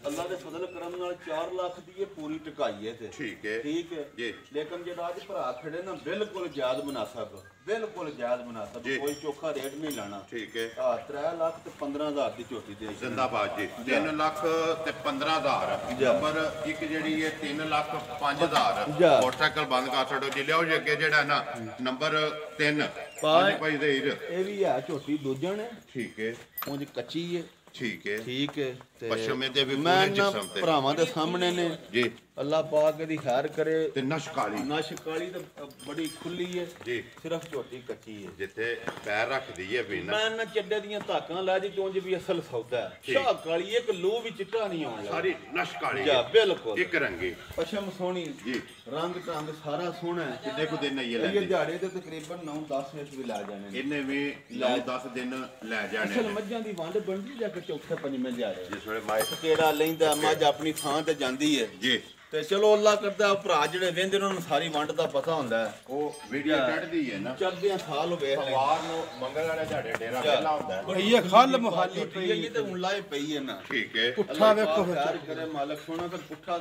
ਅੱਲਾਹ ਦੇ ਫਜ਼ਲ ਕਰਮ ਨਾਲ 4 ਲੱਖ ਦੀ ਇਹ ਪੂਰੀ ਟਿਕਾਈ ਹੈ ਤੇ ਠੀਕ ਹੈ ਠੀਕ ਹੈ ਜੀ। ਲੇਕਿਨ ਜਿਹੜਾ ਅੱਜ ਭਰਾ ਖੜੇ ਨਾ ਬਿਲਕੁਲ ਜਾਇਜ਼ ਮੁਨਾਸਬ ਬਿਲਕੁਲ ਜਾਇਜ਼ ਮੁਨਾਸਬ ਜੀ। ਕੋਈ ਚੋਖਾ ਰੇਟ ਨਹੀਂ ਲਾਣਾ ਠੀਕ ਹੈ 3 ਲੱਖ ਤੇ 15,000 ਦੀ ਝੋਟੀ ਦੇ ਜ਼ਿੰਦਾਬਾਦ ਜੀ 3 ਲੱਖ ਤੇ 15,000 ਜਾ। ਨੰਬਰ ਇੱਕ ਜਿਹੜੀ ਹੈ 3 ਲੱਖ 5,000 ਜਾ। ਮੋਟਰਸਾਈਕਲ ਬੰਦ ਕਰ ਛੱਡੋ ਜੀ ਲਿਆਓ ਜੀ ਅੱਗੇ ਜਿਹੜਾ ਨਾ ਨੰਬਰ 3 ਭਾਈ- ਭਾਈ ਜ਼ਹੀਰ ਇਹ ਵੀ ਹੈ ਝੋਟੀ ਦੂਜਣ ਹੈ ਠੀਕ ਹੈ ਉਂਝ ਕੱਚੀ ਹੈ ਠੀਕ ਹੈ ਠੀਕ ਹੈ ਤੇ ਪਸ਼ਮੇ ਦੇ ਵੀ ਮੈਂ ਪੂਰੇ ਨਾ ਜਿਸਮ ਤੇ ਭਰਾਵਾਂ ਦੇ ਸਾਹਮਣੇ ਨੇ ਜੀ ਅੱਲਾਹ ਪਾਕ ਦੀ ਖੈਰ ਕਰੇ ਤੇ ਨਸ਼ਕਾਲੀ ਨਸ਼ ਕਾਲੀ ਤਾਂ ਬੜੀ ਖੁੱਲੀ ਹੈ ਜੀ ਸਿਰਫ ਝੋਟੀ ਕੱਚੀ ਹੈ ਜਿੱਥੇ ਪੈਰ ਰੱਖਦੀ ਹੈ ਵੀ ਨਾ ਮੈਂ ਨਾ ਚੱਡੇ ਦੀਆਂ ਧਾਕਾਂ ਲੈ ਜੀ ਚੋਂਜ ਵੀ ਅਸਲ ਸੌਦਾ ਹੈ ਠੀਕ। ਸ਼ਾਹ ਕਾਲੀ ਇੱਕ ਲੂ ਵੀ ਚਿੱਟਾ ਨਹੀਂ ਆਉਣ ਲੱਗਾ ਸਾਰੀ ਨਸ਼ਕਾਲੀ ਜਾ ਬਿਲਕੁਲ ਇੱਕ ਰੰਗੀ ਪਸ਼ਮ ਸੋਹਣੀ ਜੀ ਰੰਗ ਢੰਗ ਸਾਰਾ ਸੋਹਣਾ ਹੈ ਕਿੰਨੇ ਕੁ ਦਿਨ ਇਹ ਇਹ ਲੈਂਦੀ ਦਿਹਾੜੇ ਤੇ ਤਕਰੀਬਨ 9-10 ਵਿੱਚ ਵੀ ਲਾ ਜਾਣੇ ਨੇ ਇਹਨੇ ਵੀ 9-10 ਦਿਨ ਲੈ ਜਾਣੇ ਅਸਲ ਨੇ ਮੱਝਾਂ ਦੀ ਵੰਡ ਬਣਦੀ ਜਾ ਕੇ ਚੌਥੇ ਪੰਜਵੇਂ ਜਾ ਰਹੇ ਜਿਸ ਵੇਲੇ ਮਾਇਕ ਕਿਹੜਾ ਲੈਂਦਾ ਮੱਝ ਆਪਣੀ ਥਾਂ ਤੇ ਜਾਂਦੀ ਹੈ ਜੀ ਤੇ ਚਲੋ ਅੱਲਾਹ ਕਰਦਾ ਭਰਾ ਜਿਹੜੇ ਵੇਂਦੇ ਉਹਨਾਂ ਨੂੰ ਸਾਰੀ ਵੰਡ ਦਾ ਪਤਾ ਹੁੰਦਾ ਹੈ ਉਹ ਵੀਡੀਓ ਕੱਢਦੀ ਹੈ ਨਾ ਚੜਦਿਆਂ ਸਾਲ ਵੇਖ ਲੈ ਸਵਾਰ ਨੂੰ ਮੰਗਲ ਵਾਲੇ ਝਾੜੇ ਡੇਰਾ ਪਹਿਲਾ ਹੁੰਦਾ ਹੈ। ਇਹ ਖੱਲ ਮੁਹਾਲੀ ਪਈ ਹੈ ਤੇ ਹੁਣ ਲਾਏ ਪਈ ਹੈ ਨਾ ਠੀਕ ਹੈ ਪੁੱਠਾ ਵੇਖੋ ਫਿਰ ਖੈਰ ਕਰੇ ਮਾਲਕ ਸੋਹਣਾ ਤੇ ਪੁੱਠਾ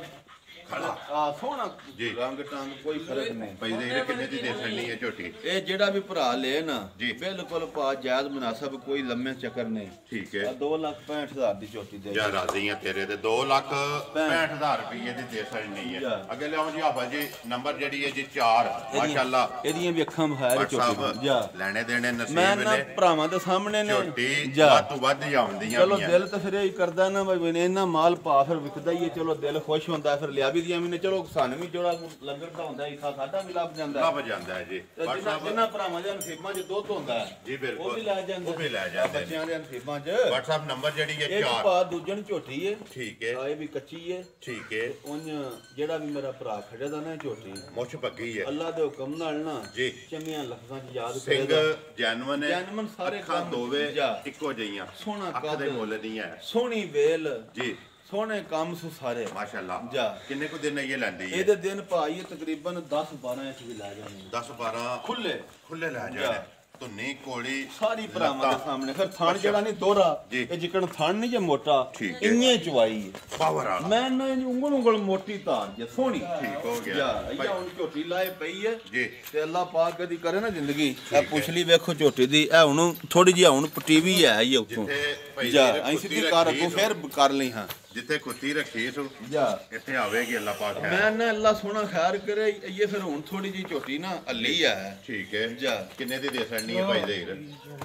ਆ ਸੋਹਣਾ ਜੀ। ਰੰਗ ਟੰਗ ਕੋਈ ਫਰਕ ਨਹੀਂ ਭਾਈ ਦੇ ਕਿੰਨੇ ਦੀ ਦੇ ਸਕਣੀ ਹੈ ਝੋਟੀ ਇਹ ਜਿਹੜਾ ਵੀ ਭਰਾ ਲੈ ਨਾ ਜੀ। ਬਿਲਕੁਲ ਪਾ ਜਾਇਜ਼ ਮੁਨਾਸਬ ਕੋਈ ਲੰਮੇ ਚੱਕਰ ਨਹੀਂ ਠੀਕ ਆ ਹੈ 2,65,000 ਦੀ ਚੋਟੀ ਦੇ ਜਾਂ ਰਾਜ਼ੀ ਆ ਤੇਰੇ ਤੇ 2,65,000 ਰੁਪਏ ਦੀ ਦੇ ਸਕਣੀ ਹੈ ਜਾ। ਅੱਗੇ ਲਿਆਓ ਜੀ ਆਫਾ ਜੀ ਨੰਬਰ ਜਿਹੜੀ ਹੈ ਜੀ 4 ਮਾਸ਼ਾਅੱਲਾ ਇਹਦੀਆਂ ਵੀ ਅੱਖਾਂ ਵਿਖਾਇਆ ਭੱਟ ਚੋਟੀ ਸਾਹਿਬ ਜਾ ਲੈਣੇ ਦੇਣੇ ਮੈਂ ਨਸੀਬ ਨਾ ਨੇ ਭਰਾਵਾਂ ਦੇ ਸਾਹਮਣੇ ਨੇ ਝੋਟੀ ਜਾ ਵੱਧ ਤੋਂ ਵੱਧ ਜਾਉਂਦੀਆਂ ਚਲੋ ਦਿਲ ਤਾਂ ਫਿਰ ਇਹ ਕਰਦਾ ਨਾ ਬਈ ਇਹਨਾਂ ਮਾਲ ਪਾ ਫਿਰ ਵਿਕਦਾ ਹੀ ਹੈ ਚਲੋ ਦਿਲ ਖੁਸ਼ ਹੁੰਦਾ ਫਿਰ ਲਿਆ ਵੀ ਦੀਆਂ ਵੀ ਨੇ ਚਲੋ ਸਾਨੂੰ ਵੀ ਜਿਹੜਾ ਲੰਗਰ ਦਾ ਹੁੰਦਾ ਹਿੱਸਾ ਸਾਡਾ ਵੀ ਲੱਭ ਜਾਂਦਾ ਲੱਭ ਜਾਂਦਾ ਹੈ ਜੀ ਤੇ ਭੱਟ ਸਾਹਿਬ ਜਿਨ੍ਹਾਂ ਭਰਾਵਾਂ ਦੇ ਨਸੀਬਾਂ 'ਚ ਦੁੱਧ ਹੁੰਦਾ ਹੈ ਜੀ ਉਹ ਬਿਲਕੁਲ ਵੀ ਲੈ ਜਾਂਦੇ ਉਹ ਵੀ ਲੈ ਜਾਂਦੇ ਨੇ। ਬੱਚਿਆਂ ਦੇ ਨਸੀਬਾਂ 'ਚ WhatsApp ਨੰਬਰ ਜਿਹੜੀ ਹੈ ਇਹ 4 ਪਾ ਦੂਜਣ ਝੋਟੀ ਹੈ ਠੀਕ ਹੈ ਇਹ ਵੀ ਕੱਚੀ ਹੈ ਠੀਕ ਹੈ ਉਂਝ ਜਿਹੜਾ ਵੀ ਮੇਰਾ ਭਰਾ ਖੜੇ ਦਾ ਨਾ ਝੋਟੀ ਮੁੱਛ ਪੱਕੀ ਹੈ ਅੱਲਾ ਦੇ ਹੁਕਮ ਨਾਲ ਨਾ ਜੀ। ਚੰਗੀਆਂ ਲਫ਼ਜ਼ਾਂ 'ਚ ਯਾਦ ਸਿੰਘ ਕਰੇਗਾ ਜੈਨੂਨ ਹੈ ਜੈਨੂਅਨ ਸਾਰੇ ਅੱਖਾਂ ਕੰਮ ਦੋਵੇਂ ਜਾ। ਇੱਕੋ ਜਿਹੀਆਂ ਸੋਹਣਾ ਅੱਖ ਕੱਦ ਦੇ ਮੁੱਲ ਨਹੀਂ ਹੈ ਸੋਹਣੀ ਵੇਲ ਜੀ ਸੋਹਣੇ ਕੰਮ ਸੁ ਸਾਰੇ ਮਾਸ਼ਾਅੱਲਾ ਜਾ। ਕਿੰਨੇ ਕੁ ਦਿਨ ਇਹ ਲੈਂਦੀ ਹੈ ਇਹਦੇ ਦਿਨ ਭਾਈ ਤਕਰੀਬਨ 10-12 ਇੰਚ ਵੀ ਲੈ ਜਾਣੇ 10 12 ਖੁੱਲੇ ਖੁੱਲੇ ਲੈ ਜਾ। ਜਾਣੇ ਧੁੰਨੀ ਕੋਲੀ ਸਾਰੀ ਭਰਾਵਾਂ ਦੇ ਸਾਹਮਣੇ ਫਿਰ ਥਣ ਜਿਹੜਾ ਨਹੀਂ ਦੋਹਰਾ ਜੀ। ਇਹ ਜਿਕਣ ਥਣ ਨਹੀਂ ਜੇ ਮੋਟਾ ਠੀਕ ਹੈ। ਇੰਨੇ ਚਵਾਈ ਹੈ ਪਾਵਰ ਵਾਲਾ ਮੈਂ ਨਾ ਇਹਨੂੰ ਉਂਗਲ ਉਂਗਲ ਮੋਟੀ ਧਾਰ ਜੇ ਸੋਹਣੀ ਠੀਕ ਹੋ ਗਿਆ ਇਹ ਹੁਣ ਝੋਟੀ ਲਾਏ ਪਈ ਹੈ ਜੀ ਤੇ ਅੱਲਾਹ ਪਾਕ ਕਦੀ ਕਰੇ ਨਾ ਜ਼ਿੰਦਗੀ ਇਹ ਪੁਛਲੀ ਵੇਖੋ ਝੋਟੀ ਦੀ ਇਹ ਹੁਣ ਥੋੜੀ ਜਿਹੀ ਹੁਣ ਪਟੀਵੀ ਹੈ ਇਹ ਉੱਥੋਂ ਜਿੱਥੇ ਭਾਈ ਜਾ ਜੀ ਅਸੀਂ ਸਿੱਧੀ ਕਰ ਰੱਖੋ ਫਿਰ ਕਰ ਲਈ ਹਾਂ ਜਿੱਥੇ ਕੁੱਤੀ ਰੱਖੀ ਸੋ ਜਾ ਇੱਥੇ ਆਵੇਗੀ ਅੱਲਾ ਪਾਕ ਹੈ ਮੈਂ ਨਾ ਅੱਲਾਹ ਸੋਹਣਾ ਖੈਰ ਕਰੇ ਇਹ ਫਿਰ ਹੁਣ ਥੋੜੀ ਜਿਹੀ ਝੋਟੀ ਨਾ ਅੱਲੀ ਆ ਠੀਕ ਹੈ ਜਾ ਕਿੰਨੇ ਦੀ ਦੇ ਸਕਣੀ ਹੈ ਭਾਈ ਜ਼ਹੀਰ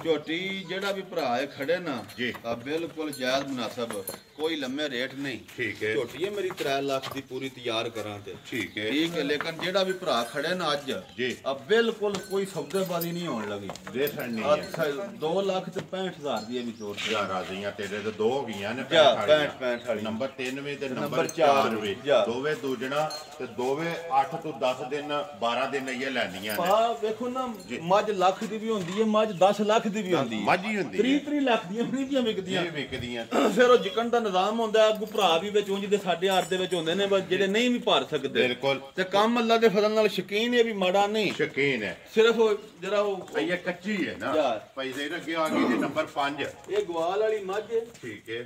ਝੋਟੀ ਜਿਹੜਾ ਵੀ ਭਰਾ ਹੈ ਖੜੇ ਨਾ ਜੀ। ਆ ਬਿਲਕੁਲ ਜਾਇਜ਼ ਮੁਨਾਸਬ ਕੋਈ ਲੰਮੇ ਰੇਟ ਨਹੀਂ ਠੀਕ ਹੈ ਝੋਟੀ ਹੈ ਮੇਰੀ 3 ਲੱਖ ਦੀ ਪੂਰੀ ਤਿਆਰ ਕਰਾਂ ਤੇ ਠੀਕ ਹੈ ਠੀਕ ਹੈ ਲੇਕਿਨ ਜਿਹੜਾ ਵੀ ਭਰਾ ਖੜੇ ਨਾ ਅੱਜ ਜੀ। ਆ ਬਿਲਕੁਲ ਕੋਈ ਸੌਦੇਬਾਜ਼ੀ ਨਹੀਂ ਹੋਣ ਲੱਗੀ ਦੇ ਸਕਣੀ ਆ ਹੈ 2 ਲੱਖ ਤੇ 65,000 ਦੀ ਇਹ ਵੀ ਤੋੜ ਯਾ ਰਾਜ਼ੀਆਂ ਤੇਰੇ ਤੇ ਦੋ ਹੋ ਗਈਆਂ ਨੇ ਜਾ 65 65 ਵਾਲੀ ਨੰਬਰ 3 ਵੇ ਤੇ ਨੰਬਰ ਨੰਬਰ ਚਾਰ 4 ਵੇ ਜਾ। ਦੋਵੇਂ ਦੂਜਣਾ ਤੇ ਦੋਵੇਂ 8 ਤੋਂ 10 ਦਿਨ 12 ਦਿਨ ਇਹ ਲੈਂਦੀਆਂ ਨੇ ਪਾ ਵੇਖੋ ਨਾ ਮੱਝ ਲੱਖ ਦੀ ਵੀ ਹੁੰਦੀ ਹੈ ਮੱਝ 10 ਲੱਖ ਦੀ ਵੀ ਹੁੰਦੀ ਹੈ ਮੱਝ ਹੀ ਹੁੰਦੀ ਹੈ 30 ਲੱਖ ਦੀਆਂ ਵੀ ਨਹੀਂ ਵਿਕਦੀਆਂ ਇਹ ਵਿਕਦੀਆਂ ਫਿਰ ਉਹ ਜਿਕਣ ਦਾ ਨਿਜ਼ਾਮ ਹੁੰਦਾ ਅੱਗੂ ਭਰਾ ਵੀ ਵਿੱਚ ਉਂਝ ਦੇ ਸਾਡੇ ਹਾਰ ਦੇ ਵਿੱਚ ਹੁੰਦੇ ਨੇ ਬਸ ਜਿਹੜੇ ਨਹੀਂ ਵੀ ਭਰ ਸਕਦੇ ਬਿਲਕੁਲ ਤੇ ਕੰਮ ਅੱਲਾ ਦੇ ਫਜ਼ਲ ਨਾਲ ਸ਼ਕੀਨ ਇਹ ਵੀ ਮਾੜਾ ਨਹੀਂ ਸ਼ਕੀਨ ਹੈ ਸਿਰਫ ਉਹ ਜਿਹੜਾ ਉਹ ਇਹ ਕੱਚੀ ਹੈ ਨਾ ਯਾਰ। ਭਾਈ ਦੇ ਅੱਗੇ ਆ ਗਈ ਜੀ ਨੰਬਰ 5 ਇਹ ਗਵਾਲ ਵਾਲੀ ਮੱਝ ਹੈ, ਠੀਕ ਹੈ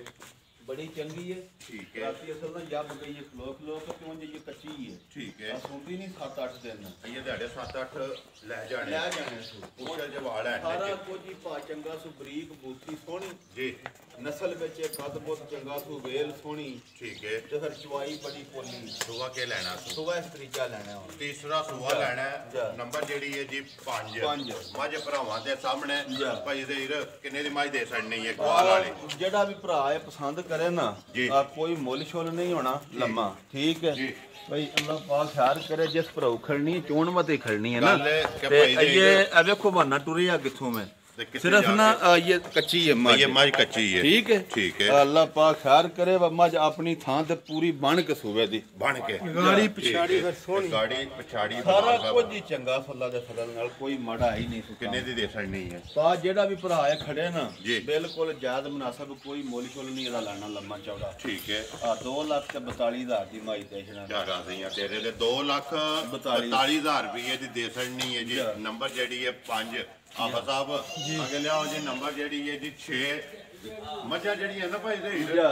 ਬੜੀ ਚੰਗੀ ਹੈ ਠੀਕ ਹੈ ਰਾਤੀ ਅਸਲ ਨਾਲ ਜੱਬ ਗਈ ਹੈ ਖਲੋ ਖਲੋ ਕੇ ਕਿਉਂ ਜੇ ਇਹ ਕੱਚੀ ਹੈ ਠੀਕ ਹੈ ਆ ਸੁਣਦੀ ਨਹੀਂ 7-8 ਦਿਨ ਇਹ ਤੁਹਾਡੇ 7-8 ਲੈ ਜਾਣੇ ਲੈ ਜਾਣੇ ਸੂ ਪੁੱਛਲ ਜਵਾਲ ਹੈ ਸਾਰਾ ਕੁਝ ਹੀ ਪਾ ਚੰਗਾ ਸੂ ਬਰੀਕ ਬੂਥੀ ਸੋਹਣੀ ਜੀ ਨਸਲ ਵਿੱਚ ਇਹ ਕੱਦ ਬਹੁਤ ਚੰਗਾ ਸੂ ਵੇਲ ਸੋਹਣੀ ਠੀਕ ਹੈ ਤੇ ਫਿਰ ਚਵਾਈ ਬੜੀ ਪੋਲੀ ਸੁਆ ਕੇ ਲੈਣਾ ਤੂੰ ਸੁਬਹ ਇਸ ਤਰੀਕਾ ਲੈਣਾ ਹੁਣ ਤੀਸਰਾ ਸੁਆ ਲੈਣਾ ਜਾ। ਹੈ ਨੰਬਰ ਜਿਹੜੀ ਹੈ ਜੀ 5 ਪੰਜ। ਮੱਝ ਭਰਾਵਾਂ ਦੇ ਸਾਹਮਣੇ ਜਾ। ਭਾਈ ਦੇ ਕਿੰਨੇ ਦੀ ਮੱਝ ਦੇ ਛੱਡਣੀ ਹੈ ਗਵਾਲ ਵਾਲੀ ਜਿਹੜਾ ਵੀ ਭਰਾ ਇਹ ਪਸੰਦ ਕਰੇ ਨਾ ਜੀ। ਆ ਕੋਈ ਮੁੱਲ ਛੋਲ ਨਹੀਂ ਹੋਣਾ ਲੰਮਾ ਠੀਕ ਹੈ ਜੀ। ਭਾਈ ਅੱਲਾਹ ਪਾਕ ਖੈਰ ਕਰੇ ਜਿਸ ਭਰਾਉ ਖੜਨੀ ਚੋਣ ਮਤੇ ਖੜਨੀ ਹੈ ਨਾ ਗੱਲ ਹੈ ਕਿ ਤੇ ਭਾਈ ਜੀ ਇਹ ਵੇਖੋ ਬਹਾਨਾ ਟੁਰਿਆ ਕਿੱਥੋਂ ਮੈਂ ਤੇ ਕਿੱਥੇ ਸਿਰਫ ਜਾ ਨਾ ਇਹ ਕੱਚੀ ਹੈ ਮੱਝ ਇਹ ਮੱਝ ਕੱਚੀ ਹੈ ਠੀਕ ਹੈ ਠੀਕ ਹੈ ਅੱਲਾਹ ਪਾਕ ਖੈਰ ਕਰੇ ਵਾ ਮੱਝ ਆਪਣੀ ਥਾਂ ਤੇ ਪੂਰੀ ਬਣ ਕੇ ਸੂਵੇ ਦੀ ਬਣ ਕੇ ਗਾੜੀ ਪਿਛਾੜੀ ਫਿਰ ਸੋਹਣੀ ਗਾੜੀ ਪਛਾੜੀ ਸਾਰਾ ਕੁਝ ਹੀ ਚੰਗਾ ਫੱਲਾ ਦੇ ਫਜ਼ਲ ਨਾਲ ਕੋਈ ਮਾੜਾ ਹੀ ਨਹੀਂ ਸੁਕਾ ਕਿੰਨੇ ਦੀ ਦੇ ਛੱਡਣੀ ਹੈ ਤਾਂ ਜਿਹੜਾ ਵੀ ਭਰਾ ਹੈ ਖੜੇ ਨਾ ਜੀ। ਬਿਲਕੁਲ ਜਾਇਜ਼ ਮੁਨਾਸਬ ਕੋਈ ਮੁੱਲ ਛੋਲ ਨਹੀਂ ਇਹਦਾ ਲੈਣਾ ਲੰਮਾ ਚੌੜਾ ਠੀਕ ਹੈ ਆ 2 ਲੱਖ ਤੇ 42,000 ਦੀ ਮਾਈ ਤੇ ਛਣਾ ਕਿਆ ਰਾਜ਼ੀਆਂ ਤੇਰੇ ਦੇ 2 ਲੱਖ 42,000 42,000 ਰੁਪਏ ਦੀ ਦੇ ਛੱਡਣੀ ਹੈ ਜੀ ਜਾ। ਨੰਬਰ ਜਿਹੜੀ ਹੈ 5 ਆਫਾ ਸਾਹਿਬ ਅੱਗੇ ਲਿਆਓ ਜੀ ਨੰਬਰ ਜਿਹੜੀ ਹੈ ਜੀ 6 ਮੱਝਾਂ ਜਿਹੜੀਆਂ ਨਾ ਭਾਈ ਦੇ ਜਾ।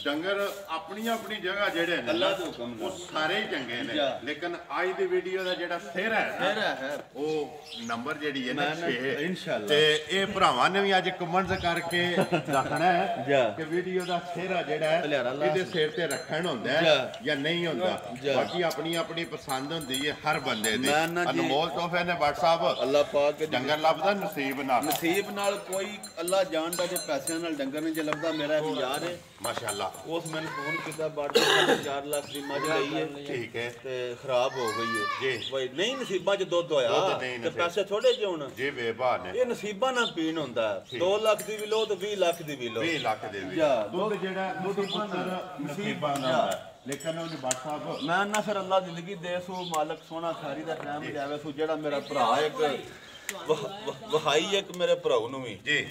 ਡੰਗਰ ਆਪਣੀ ਆਪਣੀ ਜਗ੍ਹਾ ਜਿਹੜੇ ਨੇ ਅੱਲਾ ਦੇ ਹੁਕਮ ਨਾਲ। ਉਹ ਸਾਰੇ ਹੀ ਚੰਗੇ ਨੇ ਜਾ। ਲੇਕਿਨ ਅੱਜ ਦੀ ਵੀਡੀਓ ਦਾ ਜਿਹੜਾ ਸਿਰ ਹੈ ਨਾ, ਹੈ ਉਹ ਨੰਬਰ ਜਿਹੜੀ ਹੈ ਨਾ ਮੈਂ ਨਾ 6 ਇਨਸ਼ਾਅੱਲਾ। ਤੇ ਇਹ ਭਰਾਵਾਂ ਨੇ ਵੀ ਅੱਜ ਕਮੈਂਟਸ ਕਰਕੇ ਰੱਖਣਾ ਜਾ। ਹੈ ਕਿ ਵੀਡੀਓ ਦਾ ਸਿਹਰਾ ਜਿਹੜਾ ਲਿਆਰਾ ਹੈ ਲਾ। ਇਹਦੇ ਸਿਰ ਤੇ ਰੱਖਣ ਹੁੰਦਾ ਹੈ ਜਾ। ਜਾਂ ਨਹੀਂ ਹੁੰਦਾ ਜਾ। ਬਾਕੀ ਆਪਣੀ ਆਪਣੀ ਪਸੰਦ ਹੁੰਦੀ ਹੈ ਹਰ ਬੰਦੇ ਦੀ ਮੈਂ ਨਾ ਜੀ- ਅਨਮੋਲ ਤੋਹਫੇ ਨੇ WhatsApp ਅੱਲਾ ਪਾਕ ਡੰਗਰ ਲੱਭਦਾ ਨਸੀਬ ਨਾਲ ਨਸੀਬ ਨਾਲ ਕੋਈ ਅੱਲਾ ਜਾਣਦਾ ਜੇ ਪੈਸਿਆਂ ਨਾਲ ਡੰਗਰ ਨਹੀਂ ਜੇ ਲੱਭਦਾ ਮੇਰਾ ਇੱਕ ਯਾਰ ਹੈ ਮਾਸ਼ਾਅੱਲਾ ਉਸ ਮੈਨੂੰ ਫੋਨ ਕੀਤਾ ਬਾਰਡਰ 4 ਲੱਖ ਦੀ ਮੱਝ ਲਈ ਹੈ ਠੀਕ ਹੈ ਤੇ ਖਰਾਬ ਹੋ ਗਈ ਹੈ ਜੀ। ਬਈ ਨਹੀਂ ਨਸੀਬਾਂ 'ਚ ਦੁੱਧ ਹੋਇਆ ਦੁੱਧ ਨਹੀਂ ਤੇ ਨਸੀਬ। ਪੈਸੇ ਥੋੜੇ ਜਿਹੇ ਹੋਣ ਜੇ ਬੇਬਾ ਨੇ ਇਹ ਨਸੀਬਾਂ ਨਾਲ ਪੀਣ ਹੁੰਦਾ 2 ਲੱਖ ਦੀ ਵੀ ਲੋ ਤੇ 20 ਲੱਖ ਦੀ ਵੀ ਲੋ 20 ਲੱਖ ਦੇ ਵੀ ਜਾ। ਦੁੱਧ ਜਿਹੜਾ ਦੁੱਧ ਪੁੱਤਰ ਨਸੀਬਾਂ ਦਾ ਹੁੰਦਾ ਹੈ। ਲੇਕਿਨ ਉਹਨੇ WhatsApp ਮੈਂ ਨਾ ਫਿਰ ਅੱਲਾ ਜ਼ਿੰਦਗੀ ਦੇ ਸੋ ਮਾਲਕ ਸੋਹਣਾ ਖਾਰੀ ਦਾ ਟਾਈਮ ਜਾਵੇ ਸੋ ਜਿਹੜਾ ਮੇਰਾ ਭਰਾ ਇੱਕ ਵਹਾਈ ਇੱਕ ਮੇਰੇ ਭਰਾ ਨੂੰ ਵੀ ਜੀ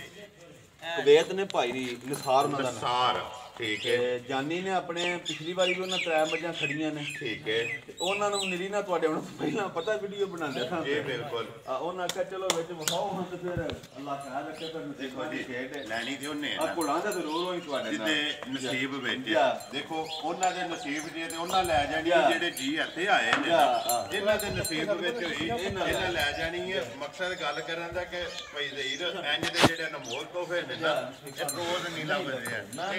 ਕੁਵੈਤ ਨੇ ਭਾਈ ਦੀ ਨਿਸਾਰ ਉਹਨਾਂ ਦਾ ਨਾਮ ਸਾਰ ਠੀਕ ਹੈ ਤੇ ਜਾਨੀ ਨੇ ਆਪਣੇ ਪਿਛਲੀ ਵਾਰੀ ਵੀ ਉਹਨਾਂ 3 ਮੱਝਾਂ ਖੜੀਆਂ ਨੇ ਠੀਕ ਹੈ ਤੇ ਉਹਨਾਂ ਨੂੰ ਨਿਰੀ ਨਾ ਤੁਹਾਡੇ ਹੁਣ ਪਹਿਲਾਂ ਪਤਾ ਵੀਡੀਓ ਬਣਾਉਂਦੇ ਸਾਂ ਜੀ ਬਿਲਕੁਲ ਉਹਨਾਂ ਆਖਿਆ ਚਲੋ ਵਿੱਚ ਵਿਖਾਓ ਹੁਣ ਤੇ ਫਿਰ ਅੱਲਾ ਖੈਰ ਰੱਖੇ ਤਾਂ ਦੇਖੋ ਨਸੀਬਾਂ ਦੀ ਜੀ ਖੇਡ ਹੈ ਲੈਣੀ ਤੇ ਉਹਨੇ ਆ ਨਾ ਘੋੜਾਂ ਦਾ ਜ਼ਰੂਰ ਹੋਈ ਤੁਹਾਡੇ ਨਾਲ ਜਿਹਦੇ ਨਸੀਬ ਵਿੱਚ ਜਾ। ਦੇਖੋ ਉਹਨਾਂ ਦੇ ਨਸੀਬ ਜੇ ਤੇ ਉਹਨਾਂ ਲੈ ਜਾਣੀ ਜਾ। ਹੈ, ਜਿਹੜੇ ਜੀ ਇੱਥੇ ਆਏ ਨੇ ਜਾ, ਨਾ, ਹਾਂ। ਇਹਨਾਂ ਦੇ ਨਸੀਬ ਵਿੱਚ ਹੋਈ ਇਹਨਾਂ ਇਹਨਾਂ ਲੈ ਜਾਣੀ ਹੈ ਮਕਸਦ ਗੱਲ ਕਰਨ ਦਾ ਕਿ ਭਾਈ ਜ਼ਹੀਰ ਇੰਜ ਦੇ ਜਿਹੜੇ ਅਨਮੋਲ ਤੋਹਫੇ ਨੇ ਨਾ ਇਹ ਰੋਜ਼ ਨਹੀਂ ਲੱਭਦੇ ਆ ਨਾ,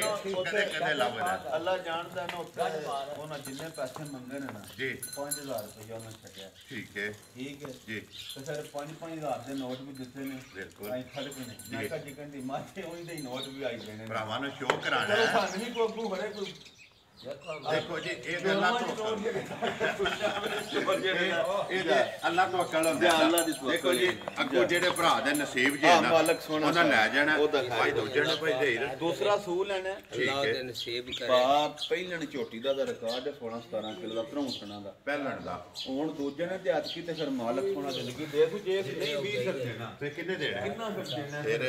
ਕਦੇ ਕਦੇ ਲੱਭਦੇ ਆ। ਅੱਲਾ ਜਾਣਦਾ ਨਾ ਉੱਥੇ ਉਹਨਾਂ ਜਿੰਨੇ ਪੈਸੇ ਮੰਗੇ ਨੇ ਨਾ ਜੀ 5000 ਰੁਪਏ ਉਹਨਾਂ ਛੱਡਿਆ ਠੀਕ ਹੈ ਠੀਕ ਹੈ ਜੀ ਤੇ ਫਿਰ 5-5000 ਦੇ ਨੋਟ ਵੀ ਦਿੱਤੇ ਨੇ ਬਿਲਕੁਲ। ਆਈ ਖੜ ਕੇ ਨੇ ਮੈਂ ਕਿਹਾ ਜਿਕਣ ਦੀ ਮਾਥੇ ਉਹੀ ਦੇ ਨੋਟ ਵੀ ਆਈ ਗਏ ਨੇ ਭਰਾਵਾਂ ਨੂੰ ਸ਼ੋਅ ਕਰਾਣਾ ਚਲੋ ਹੈ ਸਾਨੂੰ ਨਹੀਂ ਕੋਈ ਅੱਗੂ ਬੜੇ ਕੋਈ ਦੇਖੋ ਜੀ ਇਹ ਤੇ ਅੱਲਾਹ ਤੋਂ ਇਹ ਇਹ ਤੇ ਅੱਲਾਹ ਤੋਂ ਅਕਲ ਹੁੰਦਾ ਜਾਂ ਹੈ ਅੱਲਾਹ ਨਾ। ਦੀ ਤਵੱਕਲ ਦੇਖੋ ਜੀ ਅੱਗੋਂ ਜਿਹੜੇ ਭਰਾ ਦੇ ਨਸੀਬ ਜੇ ਹਾਂ, ਨਾ ਮਾਲਕ ਸੋਹਣਾ ਉਹਨਾਂ ਲੈ ਜਾਣਾ ਉਹਦਾ ਭਾਈ ਦੂਜੇ ਨੂੰ ਭਾਈ ਜ਼ਹੀਰ ਦੂਸਰਾ ਸੂਲ ਲੈਣਾ ਹੈ। ਠੀਕ ਹੈ ਨਸੀਬ ਕਰੇ ਬਾਪ ਪਹਿਲਣ ਝੋਟੀ ਦਾ ਰਿਕਾਰਡ ਹੈ 16-17 ਕਿਲੋ ਦਾ ਭਰੌਂਸਣਾ ਦਾ ਪਹਿਲਣ ਦਾ ਹੁਣ ਦੂਜੇ ਨੇ ਤੇ ਅੱਜ ਕੀ ਤੇ ਫਿਰ ਮਾਲਕ ਸੋਹਣਾ ਜ਼ਿੰਦਗੀ ਦੇ ਤੂੰ ਜੇ ਨਹੀਂ 20 ਸਕਦੇ ਨਾ ਤੇ ਕਿੰਨੇ ਦੇਣਾ ਕਿੰਨਾ ਫਿਰ ਦੇਣਾ ਫਿਰ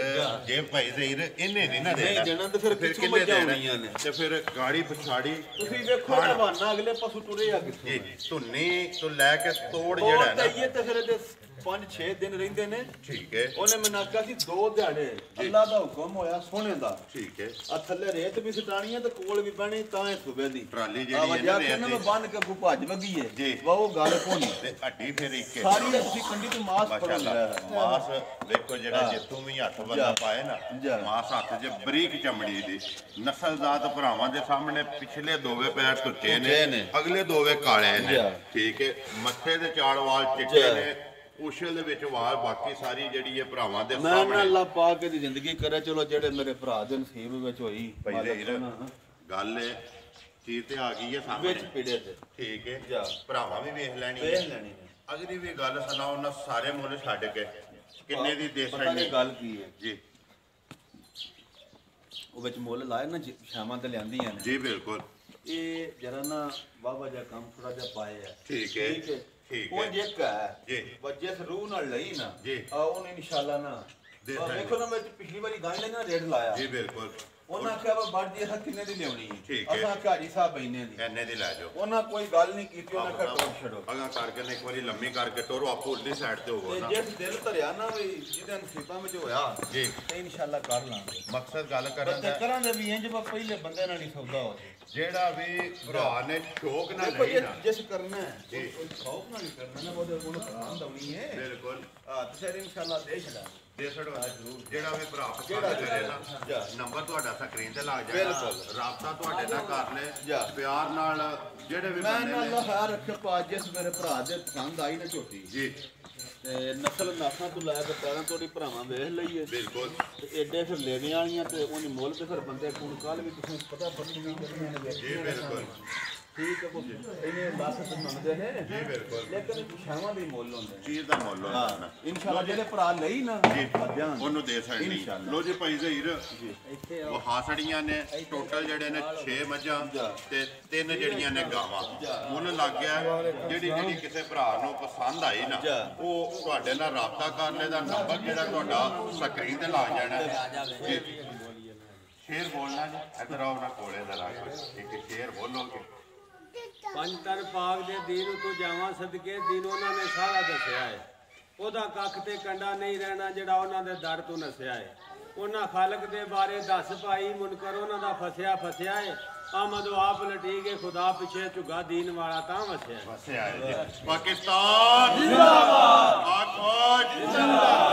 ਜੇ ਭਾਈ ਜ਼ਹੀਰ ਇਹਨੇ ਨਹੀਂ ਨਾ ਨਹੀਂ ਦੇਣਾ ਦੇਣਾ ਤੇ ਫਿਰ ਕਿੱਥੋਂ ਕਿੰਨੇ ਮੱਝਾਂ ਦੇਣਾ ਹੋਣੀਆਂ ਨੇ ਤੇ ਫਿਰ ਗਾੜੀ ਪਛਾੜੀ ਤੁਸੀਂ ਵੇਖੋ ਰਵਾਨਾ ਅਗਲੇ ਪਾਸੋਂ ਟੁਰੇ ਆ ਕਿੱਥੋਂ ਜੀ ਧੁੰਨੀ ਤੋਂ ਲੈ ਕੇ ਤੋੜ ਉਹ ਜਿਹੜਾ ਹੈ ਨਾ ਤਈਏ ਤੇ ਫਿਰ ਇਹਦੇ 5-6 दिन ਰਹਿੰਦੇ ਨੇ। ਠੀਕ ਹੈ ਉਹਨੇ ਮੈਨੂੰ ਆਖਿਆ ਸੀ 2 ਦਿਹਾੜੇ ਅੱਲਾ ਦਾ ਹੁਕਮ ਹੋਇਆ ਸੋਹਣੇ ਦਾ। ਠੀਕ ਹੈ ਆ ਥੱਲੇ ਰੇਤ ਵੀ ਸਟਾਣੀ ਹੈ ਤੇ ਕੋਲ ਵੀ ਬਣੀ ਤਾਂ ਇਹ ਸੂਬੇ ਦੀ ਟਰਾਲੀ ਜਿਹੜੀ ਹੈ ਨਾ ਨਾ ਮੈਂ ਬੰਨ ਕੇ ਅੱਗੋਂ ਭੱਜ ਵਗੀ ਹੈ ਜੀ। ਵਾ ਉਹ ਗੱਲ ਕੋਣੀ ਤੇ ਹੱਡੀ ਫਿਰ ਇੱਕ ਹੈ। ਸਾਰੀ ਅਸੀਂ ਕੰਡੀ ਤੋਂ ਮਾਸ ਮਾਸ਼ਾਅੱਲਾ ਮਾਸ ਵੇਖੋ ਜਿਹੜਾ ਜਿੱਤੋਂ ਵੀ ਹੱਥ ਬੰਦਾ ਪਾਏ ਨਾ ਮਾਸ ਹੱਥ 'ਚ ਬਰੀਕ ਚਮੜੀ ਦੀ ਨਸਲਜ਼ਾਤ ਭਰਾਵਾਂ ਦੇ ਸਾਹਮਣੇ ਪਿਛਲੇ ਦੋਵੇਂ ਪੈਰ ਧੁੱਚੇ ਨੇ ਅਗਲੇ ਦੋਵੇਂ ਕਾਲੇ ਨੇ। ਠੀਕ ਹੈ ਮੱਥੇ ਦੇ ਚਾਲ ਵਾਲ ਚਿੱਟੇ ਨੇ ਉਸ਼ਲ ਦੇ ਵਿੱਚ ਵਾਲ ਬਾਕੀ ਸਾਰੀ ਜਿਹੜੀ ਹੈ ਭਰਾਵਾਂ ਦੇ ਮੈਂ ਨਾ ਅੱਲਾ ਪਾਕ ਦੀ ਜ਼ਿੰਦਗੀ ਕਰੇ ਚਲੋ ਜਿਹੜੇ ਮੇਰੇ ਭਰਾ ਦੇ ਨਸੀਬ ਵਿੱਚ ਹੋਈ ਪਹਿਲੇ ਗੱਲ ਚੀਜ਼ ਤੇ ਆ ਗਈ ਹੈ ਸਾਹਮਣੇ ਵਿੱਚ ਪੀੜੇ ਤੇ। ਠੀਕ ਹੈ ਭਰਾਵਾਂ ਵੀ ਵੇਖ ਲੈਣੀ ਅਗਲੀ ਵੀ ਗੱਲ ਸੁਣਾਓ ਨਾ ਸਾਰੇ ਮੁੱਲ ਛੱਡ ਕੇ ਕਿੰਨੇ ਦੀ ਦੇ ਸਕਦੇ ਗੱਲ ਕੀ ਹੈ ਜੀ ਉਹ ਵਿੱਚ ਮੁੱਲ ਲਾਏ ਨਾ ਸ਼ਾਮਾਂ ਤੇ ਲਿਆਂਦੀਆਂ ਨੇ ਜੀ ਬਿਲਕੁਲ ਇਹ ਜਰਾ ਨਾ ਵਾਵਾ ਜਿਹਾ ਕੰਮ ਥੋੜਾ ਜਿਹਾ ਪਾਏ ਆ ਠੀਕ ਹੈ ਠੀਕ ਉਹ ਹੈ ਜੇ ਹੈ ਜੀ ਜਿਸ ਰੂਹ ਨਾਲ ਲਈ ਨਾ ਜੀ ਉਹਨੇ ਇਨਸ਼ਾਅੱਲਾ ਨਾ ਦੇਖੋ ਨਾ ਮੈਂ ਪਿਛਲੀ ਵਾਰੀ ਗਾਂ ਨੇ ਨਾ ਰੇਟ ਲਾਇਆ ਜੀ ਬਿਲਕੁਲ ਉਹਨਾਂ ਆਖਿਆ ਵਾ ਬੜਦੀ ਅਸਾਂ ਕਿੰਨੇ ਦੀ ਲਿਆਉਣੀ ਹੈ ਠੀਕ ਹੈ। ਅਸਾਂ ਆਖਿਆ ਜੀ ਸਾਹਿਬ ਇੰਨੇ ਦੀ ਐਨੇ ਦੀ ਲੈ ਜਾਓ ਉਹਨਾਂ ਕੋਈ ਗੱਲ ਨਹੀਂ ਕੀਤੀ ਉਹਨਾਂ ਆਖਿਆ ਟੋਕ ਛੱਡੋ ਅਗਾ ਕਰਕੇ ਨੇ ਇੱਕ ਵਾਰੀ ਲੰਮੀ ਕਰਕੇ ਟੋਰੋ ਆਪੋ ਉਲਟੀ ਸਾਈਡ ਤੇ ਹੋਵੋ ਤੇ ਨਾ ਜਿਸ ਦਿਲ ਧਰਿਆ ਨਾ ਵੀ ਜਿਹਦੇ ਨਸੀਬਾਂ ਵਿੱਚ ਹੋਇਆ ਜੀ ਤੇ ਇਨਸ਼ਾਅੱਲਾ ਕਰ ਲਾਂਗੇ ਮਕਸਦ ਗੱਲ ਕਰਨ ਤੇ ਦਾ ਕਰਾਂਗੇ ਵੀ ਇੰਜ ਬਾ ਪਹਿਲੇ ਬੰਦੇ ਨਾਲ ਹੀ ਸੌਦਾ ਹੋ ਜੇ ਜਿਹੜਾ ਵੀ ਭਰਾ ਨੇ ਸ਼ੌਕ ਨਾਲ ਦੇਖੋ ਲਈ ਨਾ ਜਿਸ ਕਰਨਾ ਹੈ ਜੀ। ਸ਼ੌਕ ਨਾਲ ਹੀ ਕਰਨਾ ਨਾ ਉਹਦੇ ਕੋਲ ਖਰਾਬ ਦਵਣੀ ਹੈ ਬਿਲਕੁਲ ਤੇ ਫਿਰ ਇਨਸ਼ਾਅੱਲਾ ਦੇ ਛੜਾ ਦੇ ਛੜੋ ਜਿਹੜਾ ਵੀ ਭਰਾ ਪਸੰਦ ਕਰੇ ਨਾ ਨੰਬਰ ਤੁਹਾਡਾ ਸਕਰੀਨ ਤੇ ਲੱਗ ਜਾਏਗਾ ਰਾਬਤਾ ਤੁਹਾਡੇ ਨਾਲ ਕਰ ਲੈ ਪਿਆਰ ਨਾਲ ਜਿਹੜੇ ਵੀ ਮੈਂ ਬੰਦੇ ਨਾ ਨੇ ਅੱਲਾ ਖੈਰ ਰੱਖੇ ਪਾ ਜਿਸ ਮੇਰੇ ਭਰਾ ਦੇ ਪਸੰਦ ਆਈ ਨਾ ਝੋਟੀ ਜੀ ਤੇ ਨਸਲ ਨਾਸਾਂ ਤੋਂ ਲੈ ਕੇ ਪੈਰਾਂ ਤੋੜੀ ਭਰਾਵਾਂ ਵੇਖ ਲਈਏ ਬਿਲਕੁਲ ਤੇ ਐਡੇ ਫਿਰ ਲੈਣੇ ਵਾਲੀਆਂ ਤੇ ਉਹਨੇ ਮੁੱਲ ਤੇ ਫਿਰ ਬੰਦੇ ਕੋਲ ਕੱਲ ਵੀ ਤੁਸੀਂ ਪਤਾ ਬੱਤੀਆਂ ਕਰਨੀਆਂ ਨੇ ਜੀ ਬਿਲਕੁਲ ਠੀਕ ਹੈ ਬੋਲੇ ਇਹਨੇ 10 ਤੇ ਮੰਗਦੇ ਨੇ ਜੀ ਬਿਲਕੁਲ ਲੇਕਿਨ ਸ਼ਾਵਾਂ ਦੇ ਮੁੱਲ ਹੁੰਦੇ ਚੀਜ਼ ਦਾ ਮੁੱਲ ਹੁੰਦਾ ਨਾ ਇਨਸ਼ਾਅੱਲਾ ਜਿਹੜੇ ਭਰਾ ਲਈ ਨਾ ਜੀ ਉਹਨੂੰ ਦੇ ਸਕਣੀ ਲੋ ਜੀ ਭਾਈ ਜ਼ਹੀਰ ਉਹ ਹਾਸੜੀਆਂ ਨੇ ਟੋਟਲ ਜਿਹੜੇ ਨੇ 6 ਮੱਝਾਂ ਤੇ 3 ਜਿਹੜੀਆਂ ਨੇ ਗਾਵਾਂ ਮੁੱਲ ਲੱਗ ਗਿਆ ਜਿਹੜੀ ਕਿਸੇ ਭਰਾ ਨੂੰ ਪਸੰਦ ਆਈ ਨਾ ਉਹ ਤੁਹਾਡੇ ਨਾਲ ਰਾਬਤਾ ਕਰਨੇ ਦਾ ਨੰਬਰ ਜਿਹੜਾ ਤੁਹਾਡਾ ਸਕਰੀਨ ਤੇ ਲਾ ਜਾਣਾ ਜੀ ਸ਼ੇਰ ਬੋਲਣਾ ਜੀ ਇੱਧਰ ਆਓ ਨਾ ਕੋਲੇ ਦਾ ਲਾ ਕੇ ਇੱਕ ਸ਼ੇਰ ਬੋਲੋਗੇ ਪੰਜ ਤਨ ਪਾਕ ਦੇ ਦੀਨ ਤੋਂ ਜਾਵਾਂ ਸਦਕੇ ਦੀਨ ਉਹਨਾਂ ਨੇ ਸਾਰਾ ਦੱਸਿਆ ਹੈ ਉਹਦਾ ਕੱਖ ਤੇ ਕੰਡਾ ਨਹੀਂ ਰਹਿਣਾ ਜਿਹੜਾ ਉਹਨਾਂ ਦੇ ਦਰ ਤੋਂ ਨਸਿਆ ਹੈ ਉਹਨਾਂ ਖਾਲਕ ਦੇ ਬਾਰੇ ਦੱਸ ਭਾਈ ਮੁਨਕਰ ਉਹਨਾਂ ਦਾ ਫਸਿਆ ਹੈ ਆਮਦ ਆਪ ਲਟੀ ਕੇ ਖੁਦਾ ਪਿੱਛੇ ਝੁਗਾ ਦੀਨ ਵਾਲਾ ਤਾਂ ਵਸਿਆ ਪਾਕਿਸਤਾਨ ਜਿੰਦਾਬਾਦ ਆਖੋ ਜਿੰਦਾਬਾਦ